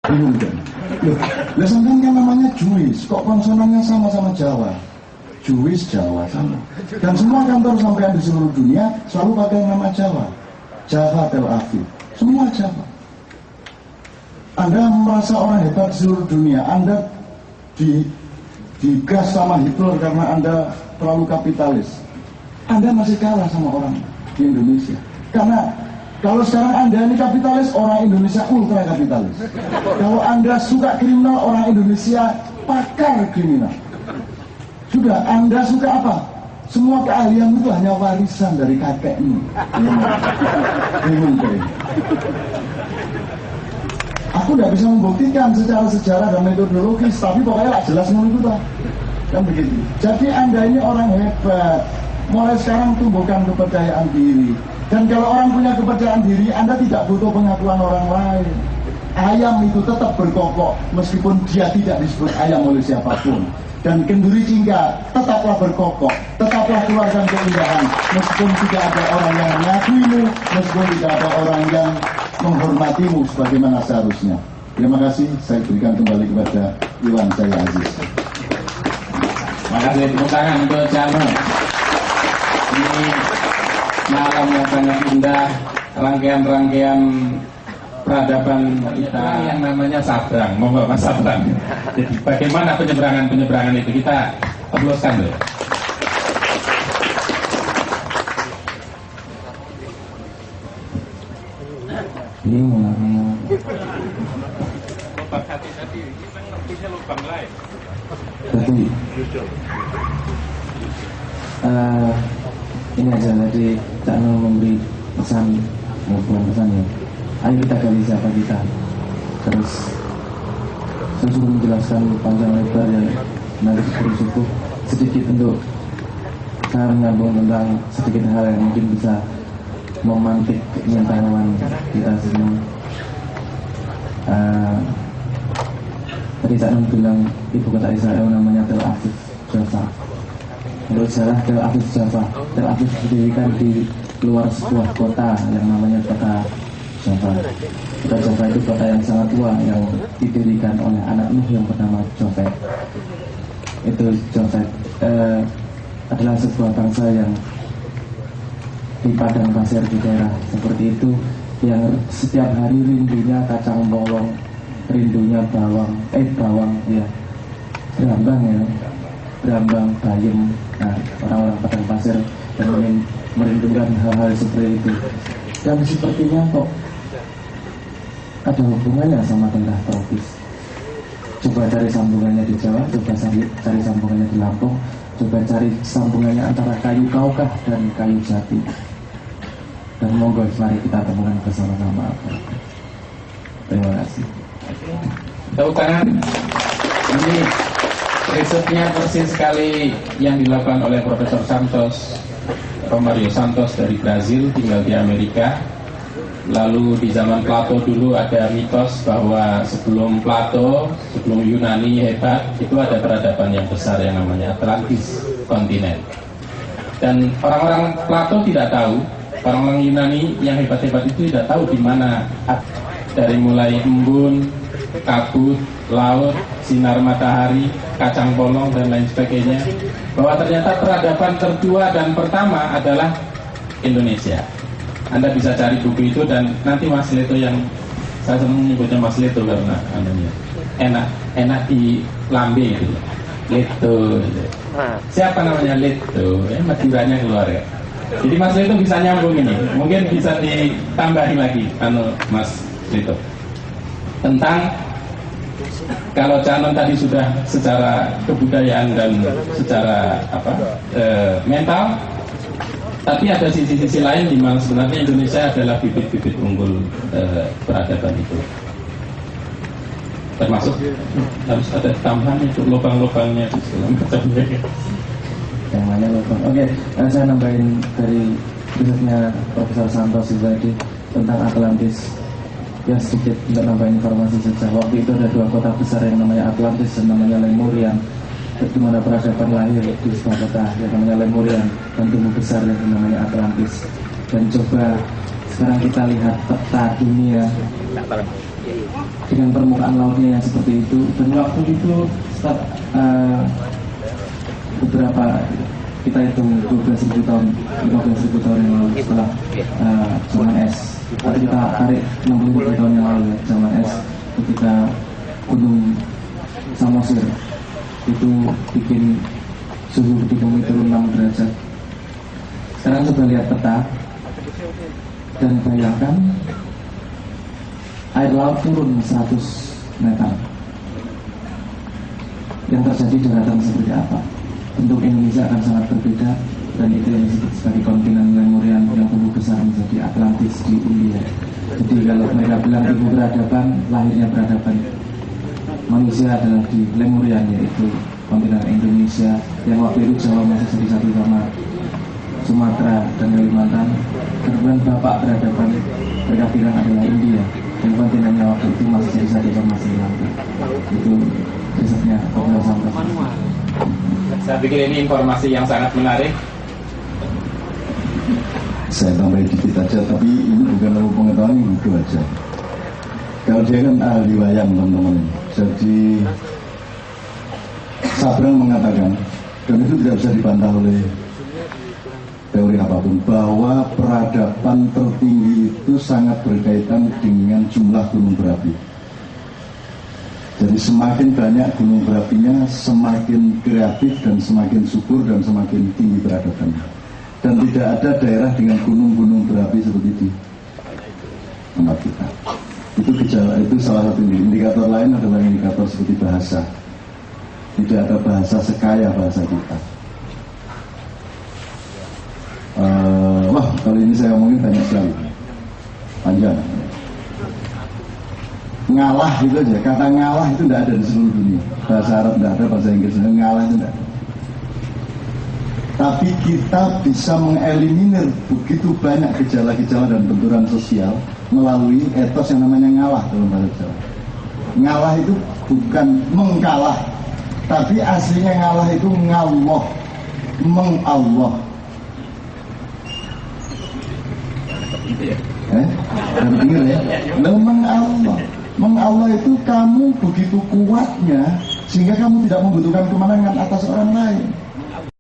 Bingung kan? Lah sampean kan namanya Jewish, kok konsonannya sama-sama Jawa? Jewish Jawa sama. Dan semua kantor sampean di seluruh dunia selalu pakai nama Jawa. Java Tel Aviv, semua Jawa. Anda merasa orang hebat di seluruh dunia, Anda digas sama Hitler karena Anda terlalu kapitalis. Anda masih kalah sama orang di Indonesia. Karena kalau sekarang Anda ini kapitalis, orang Indonesia ultra kapitalis. Kalau Anda suka kriminal, orang Indonesia pakar kriminal. Sudah, Anda suka apa? Semua keahlian itu hanya warisan dari kakekmu. Bingung kayaknya. Aku tidak bisa membuktikan secara sejarah dan metodologis, tapi pokoknya jelas menurut kita. Kan begitu. Jadi Anda ini orang hebat. Mulai sekarang tumbuhkan kepercayaan diri. Dan kalau orang punya kepercayaan diri, Anda tidak butuh pengakuan orang lain. Ayam itu tetap berkokok meskipun dia tidak disebut ayam oleh siapapun. Dan kenduri jingga tetaplah berkokok, tetaplah keluarkan keindahan meskipun tidak ada orang yang mengakuimu, meskipun tidak ada orang yang menghormatimu sebagaimana seharusnya. Terima kasih, saya berikan kembali kepada Iwan saya Aziz. Terima kasih, tepuk tangan untuk Chano. Ini malam yang sangat indah, rangkaian-rangkaian peradaban kita yang namanya Sabrang, membawa Sabrang. Jadi bagaimana penyeberangan itu kita aplauskan dulu. Ini ini aja tadi Cak Nur memberi pesan, bukan pesan ya. Ayo kita gali siapa kita. Terus saya suruh menjelaskan panjang lebar ya, menarik syukur sedikit untuk saya menyambung tentang sedikit hal yang mungkin bisa memantik keinginan kita semua. Tadi Cak Nun bilang ibu kota Israel namanya Tel Aviv Jaffa. Menurut saya Tel Aviv Jaffa, Tel Aviv didirikan di luar sebuah kota yang namanya kota Jaffa. Kota Jaffa itu kota yang sangat tua yang didirikan oleh anak Nuh yang bernama Jafet. Itu Jafet adalah sebuah bangsa yang di padang pasir di daerah seperti itu, yang setiap hari rindunya kacang bolong, rindunya bawang ya, berambang, bayam. Nah, orang-orang padang pasir yang merindukan hal-hal seperti itu. Dan sepertinya kok ada hubungannya sama daerah tropis. Coba cari sambungannya di Jawa, coba cari sambungannya di Lampung, coba cari sambungannya antara kayu kaukah dan kayu jati. Dan monggo mari kita temukan bersama-sama. Terima kasih. Tepuk tangan. Ini risetnya persis sekali yang dilakukan oleh Profesor Romario Santos dari Brazil, tinggal di Amerika. Lalu di zaman Plato dulu ada mitos bahwa sebelum Plato, sebelum Yunani hebat, itu ada peradaban yang besar yang namanya Atlantis kontinen. Dan orang-orang Plato tidak tahu, orang-orang Yunani yang hebat-hebat itu tidak tahu di mana dari mulai embun, kabut, laut, sinar matahari, kacang polong dan lain sebagainya, bahwa ternyata peradaban tertua dan pertama adalah Indonesia. Anda bisa cari buku itu dan nanti Mas Leto yang saya senang menyebutnya Mas Leto karena enak di lambe gitu. Leto. Siapa namanya Leto? Maduranya keluar ya. Jadi Mas Leto bisa nyambung ini. Mungkin bisa ditambahin lagi Mas Leto. Tentang kalau Canon tadi sudah secara kebudayaan dan secara mental, tapi ada sisi-sisi lain di mana sebenarnya Indonesia adalah bibit-bibit unggul peradaban itu. Termasuk harus ada tambahan untuk lubang-lubangnya di segala macamnya. Yang mana lubang? Oke, saya nambahin dari risetnya Profesor Santos tadi tentang Atlantis. Ya sedikit untuk nambahin informasi saja. Waktu itu ada dua kota besar yang namanya Atlantis dan namanya Lemurian, di mana peradaban lahir di sebuah kota yang namanya Lemurian dan tumbuh besar yang namanya Atlantis. Dan coba sekarang kita lihat peta dunia dengan permukaan lautnya yang seperti itu. Dan waktu itu beberapa, kita hitung 12.000 tahun, 15.000 tahun yang lalu setelah zaman es, atau kita tarik 60.000 tahun yang lalu ya, zaman es, ketika gunung Samosir itu bikin suhu di bumi turun 6 derajat. Sekarang coba lihat peta dan bayangkan air laut turun 100 meter. Yang terjadi daratan seperti apa? Bentuk Indonesia akan sangat berbeda, dan itu yang disebut sebagai kontinen Lemurian yang tumbuh besar menjadi Atlantis di India. Jadi kalau mereka bilang ibu peradaban, lahirnya peradaban manusia adalah di Lemurian, yaitu kontinen Indonesia yang waktu itu Jawa masih jadi satu sama Sumatera dan Kalimantan. Kemudian bapak peradaban mereka bilang adalah India, dan kontinennya waktu itu masih jadi satu sama Sri Lanka. Itu risetnya Profesor Santos. Saya pikir ini informasi yang sangat menarik. Saya tambahin dikit aja, tapi ini bukan ilmu pengetahuan, ini buku aja. Kalau dia kan ahli wayang teman-teman. Jadi Sabrang mengatakan, dan itu tidak bisa dibantah oleh teori apapun, bahwa peradaban tertinggi itu sangat berkaitan dengan jumlah gunung berapi. Jadi semakin banyak gunung berapinya, semakin kreatif dan semakin subur dan semakin tinggi peradabannya. Dan tidak ada daerah dengan gunung-gunung berapi seperti di tempat kita. Itu gejala, itu salah satu indikator. Lain adalah indikator seperti bahasa. Tidak ada bahasa sekaya bahasa kita. Wah, kalau ini saya omongin banyak sekali, panjang. Ngalah itu aja, kata ngalah itu tidak ada di seluruh dunia. Bahasa Arab tidak ada, bahasa Inggris tidak ada, ngalah itu tidak ada. Tapi kita bisa mengeliminir begitu banyak gejala-gejala dan benturan sosial melalui etos yang namanya ngalah dalam bahasa Jawa. Ngalah itu bukan mengkalah, tapi aslinya ngalah itu ngallah, mengallah. Harus dengar ya. Lalu mengallah. Mengallah itu kamu begitu kuatnya sehingga kamu tidak membutuhkan kemenangan atas orang lain.